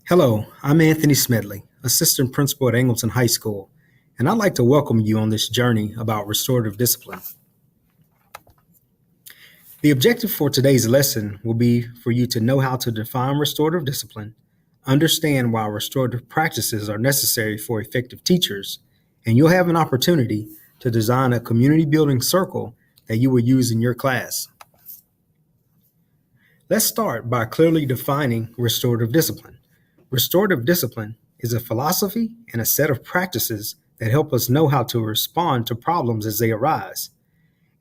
Hello, I'm Anthony Smedley, Assistant Principal at Angleton High School, and I'd like to welcome you on this journey about restorative discipline. The objective for today's lesson will be for you to know how to define restorative discipline, understand why restorative practices are necessary for effective teachers, and you'll have an opportunity to design a community building circle that you will use in your class. Let's start by clearly defining restorative discipline. Restorative discipline is a philosophy and a set of practices that help us know how to respond to problems as they arise.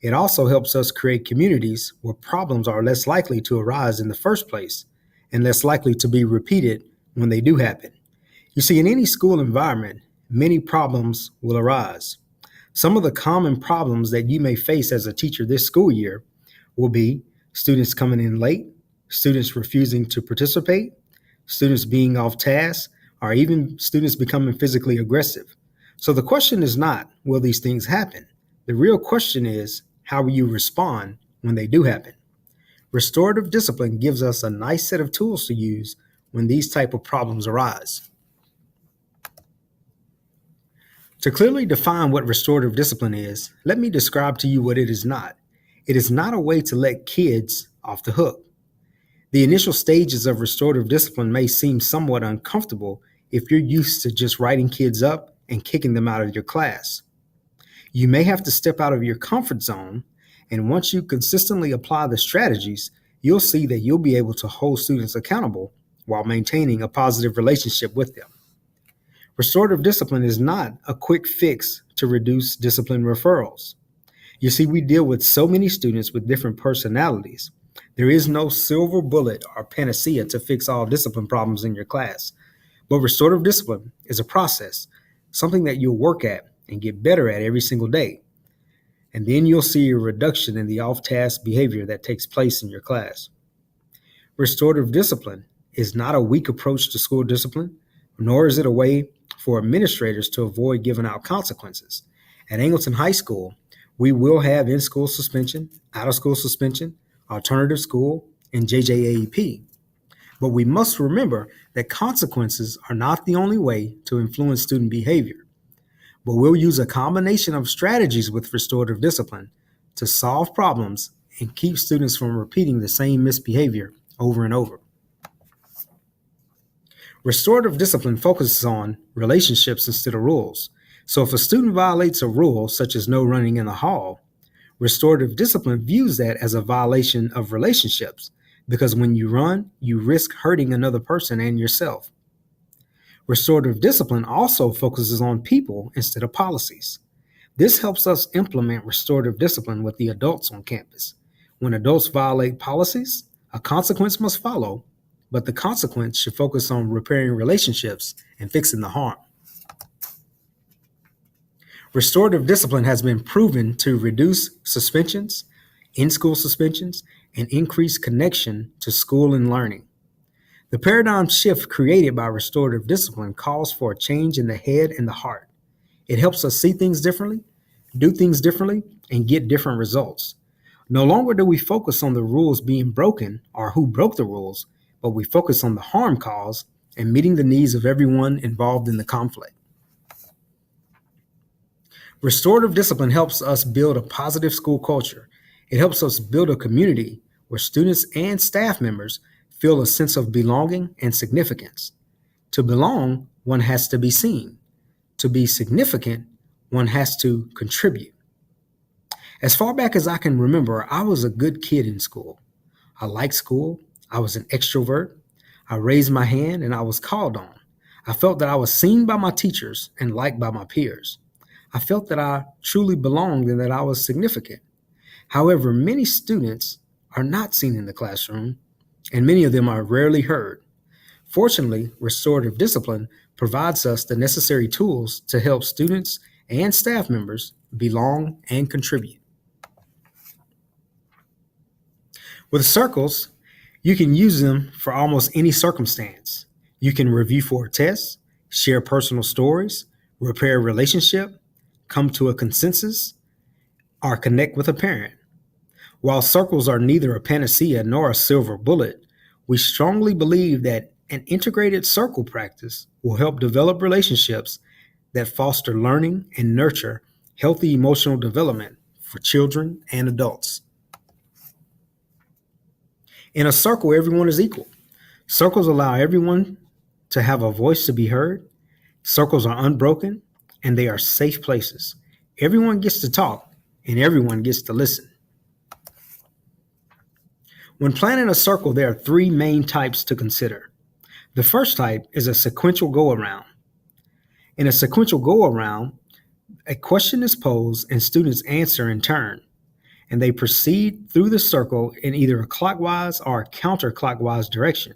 It also helps us create communities where problems are less likely to arise in the first place and less likely to be repeated when they do happen. You see, in any school environment, many problems will arise. Some of the common problems that you may face as a teacher this school year will be students coming in late, students refusing to participate, students being off task, or even students becoming physically aggressive. So the question is not, will these things happen? The real question is, how will you respond when they do happen? Restorative discipline gives us a nice set of tools to use when these type of problems arise. To clearly define what restorative discipline is, let me describe to you what it is not. It is not a way to let kids off the hook. The initial stages of restorative discipline may seem somewhat uncomfortable if you're used to just writing kids up and kicking them out of your class. You may have to step out of your comfort zone, and once you consistently apply the strategies, you'll see that you'll be able to hold students accountable while maintaining a positive relationship with them. Restorative discipline is not a quick fix to reduce discipline referrals. You see, we deal with so many students with different personalities. There is no silver bullet or panacea to fix all discipline problems in your class. But restorative discipline is a process, something that you'll work at and get better at every single day. And then you'll see a reduction in the off-task behavior that takes place in your class. Restorative discipline is not a weak approach to school discipline, nor is it a way for administrators to avoid giving out consequences. At Angleton High School, we will have in-school suspension, out-of-school suspension, alternative school, and JJAEP. But we must remember that consequences are not the only way to influence student behavior. But we'll use a combination of strategies with restorative discipline to solve problems and keep students from repeating the same misbehavior over and over. Restorative discipline focuses on relationships instead of rules. So if a student violates a rule, such as no running in the hall, restorative discipline views that as a violation of relationships, because when you run, you risk hurting another person and yourself. Restorative discipline also focuses on people instead of policies. This helps us implement restorative discipline with the adults on campus. When adults violate policies, a consequence must follow, but the consequence should focus on repairing relationships and fixing the harm. Restorative discipline has been proven to reduce suspensions, in-school suspensions, and increase connection to school and learning. The paradigm shift created by restorative discipline calls for a change in the head and the heart. It helps us see things differently, do things differently, and get different results. No longer do we focus on the rules being broken or who broke the rules, but we focus on the harm caused and meeting the needs of everyone involved in the conflict. Restorative discipline helps us build a positive school culture. It helps us build a community where students and staff members feel a sense of belonging and significance. To belong, one has to be seen. To be significant, one has to contribute. As far back as I can remember, I was a good kid in school. I liked school. I was an extrovert. I raised my hand and I was called on. I felt that I was seen by my teachers and liked by my peers. I felt that I truly belonged and that I was significant. However, many students are not seen in the classroom, and many of them are rarely heard. Fortunately, restorative discipline provides us the necessary tools to help students and staff members belong and contribute. With circles, you can use them for almost any circumstance. You can review for a test, share personal stories, repair a relationship, come to a consensus, or connect with a parent. While circles are neither a panacea nor a silver bullet, we strongly believe that An integrated circle practice will help develop relationships that foster learning and nurture healthy emotional development for children and adults. In a circle, everyone is equal. Circles allow everyone to have a voice to be heard. Circles are unbroken and they are safe places. Everyone gets to talk and everyone gets to listen. When planning a circle, there are three main types to consider. The first type is a sequential go-around. In a sequential go-around, a question is posed and students answer in turn, and they proceed through the circle in either a clockwise or a counterclockwise direction.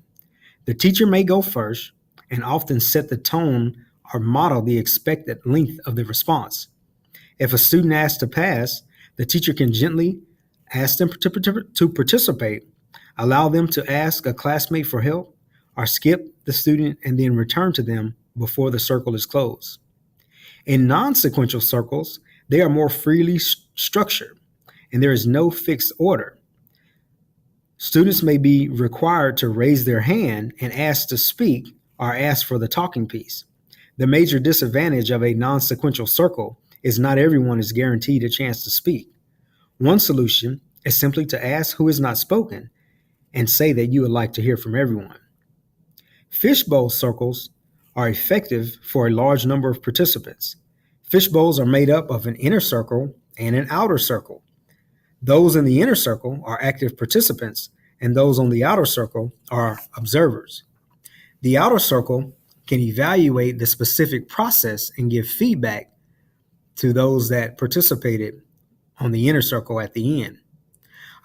The teacher may go first and often set the tone or model the expected length of the response. If a student asks to pass, the teacher can gently ask them to participate, allow them to ask a classmate for help, or skip the student and then return to them before the circle is closed. In non-sequential circles, they are more freely structured, and there is no fixed order. Students may be required to raise their hand and ask to speak or ask for the talking piece. The major disadvantage of a non-sequential circle is not everyone is guaranteed a chance to speak. One solution is simply to ask who has not spoken and say that you would like to hear from everyone. Fishbowl circles are effective for a large number of participants. Fishbowls are made up of an inner circle and an outer circle. Those in the inner circle are active participants, and those on the outer circle are observers. The outer circle can evaluate the specific process and give feedback to those that participated on the inner circle at the end.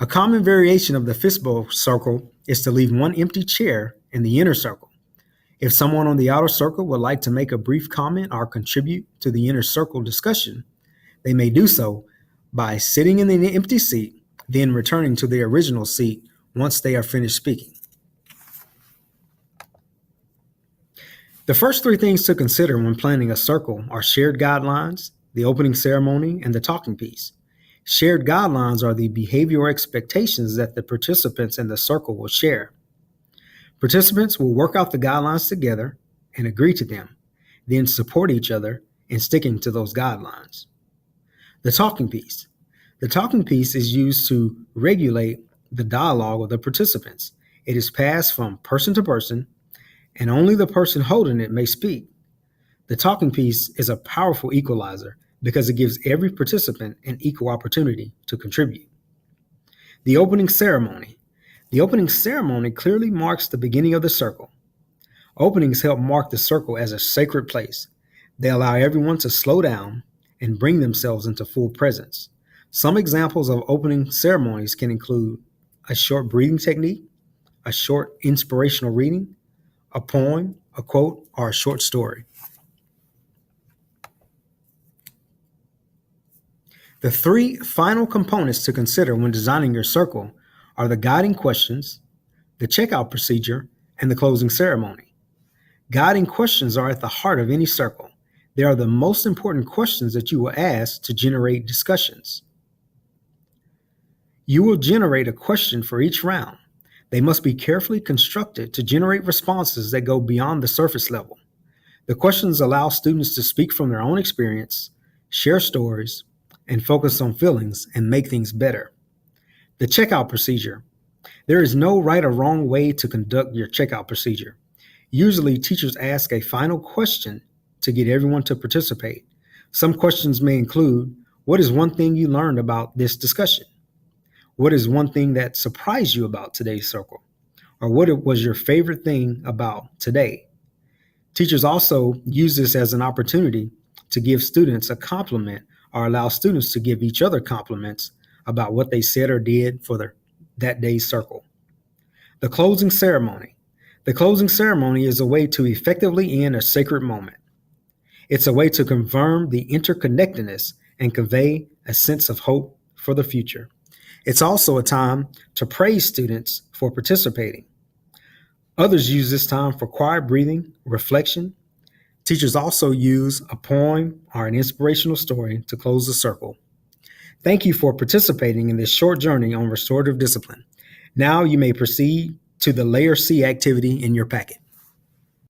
A common variation of the fishbowl circle is to leave one empty chair in the inner circle. If someone on the outer circle would like to make a brief comment or contribute to the inner circle discussion, they may do so by sitting in the empty seat, then returning to their original seat once they are finished speaking. The first three things to consider when planning a circle are shared guidelines, the opening ceremony, and the talking piece. Shared guidelines are the behavioral expectations that the participants in the circle will share. Participants will work out the guidelines together and agree to them, then support each other in sticking to those guidelines. The talking piece. The talking piece is used to regulate the dialogue of the participants. It is passed from person to person, and only the person holding it may speak. The talking piece is a powerful equalizer because it gives every participant an equal opportunity to contribute. The opening ceremony. The opening ceremony clearly marks the beginning of the circle. Openings help mark the circle as a sacred place. They allow everyone to slow down and bring themselves into full presence. Some examples of opening ceremonies can include a short breathing technique, a short inspirational reading, a poem, a quote, or a short story. The three final components to consider when designing your circle are the guiding questions, the checkout procedure, and the closing ceremony. Guiding questions are at the heart of any circle. They are the most important questions that you will ask to generate discussions. You will generate a question for each round. They must be carefully constructed to generate responses that go beyond the surface level. The questions allow students to speak from their own experience, share stories, and focus on feelings and make things better. The checkout procedure. There is no right or wrong way to conduct your checkout procedure. Usually, teachers ask a final question to get everyone to participate. Some questions may include, what is one thing you learned about this discussion? What is one thing that surprised you about today's circle? Or what was your favorite thing about today? Teachers also use this as an opportunity to give students a compliment or allow students to give each other compliments about what they said or did for that day's circle. The closing ceremony. The closing ceremony is a way to effectively end a sacred moment. It's a way to confirm the interconnectedness and convey a sense of hope for the future. It's also a time to praise students for participating. Others use this time for quiet breathing, reflection. Teachers also use a poem or an inspirational story to close the circle. Thank you for participating in this short journey on restorative discipline. Now you may proceed to the Layer C activity in your packet.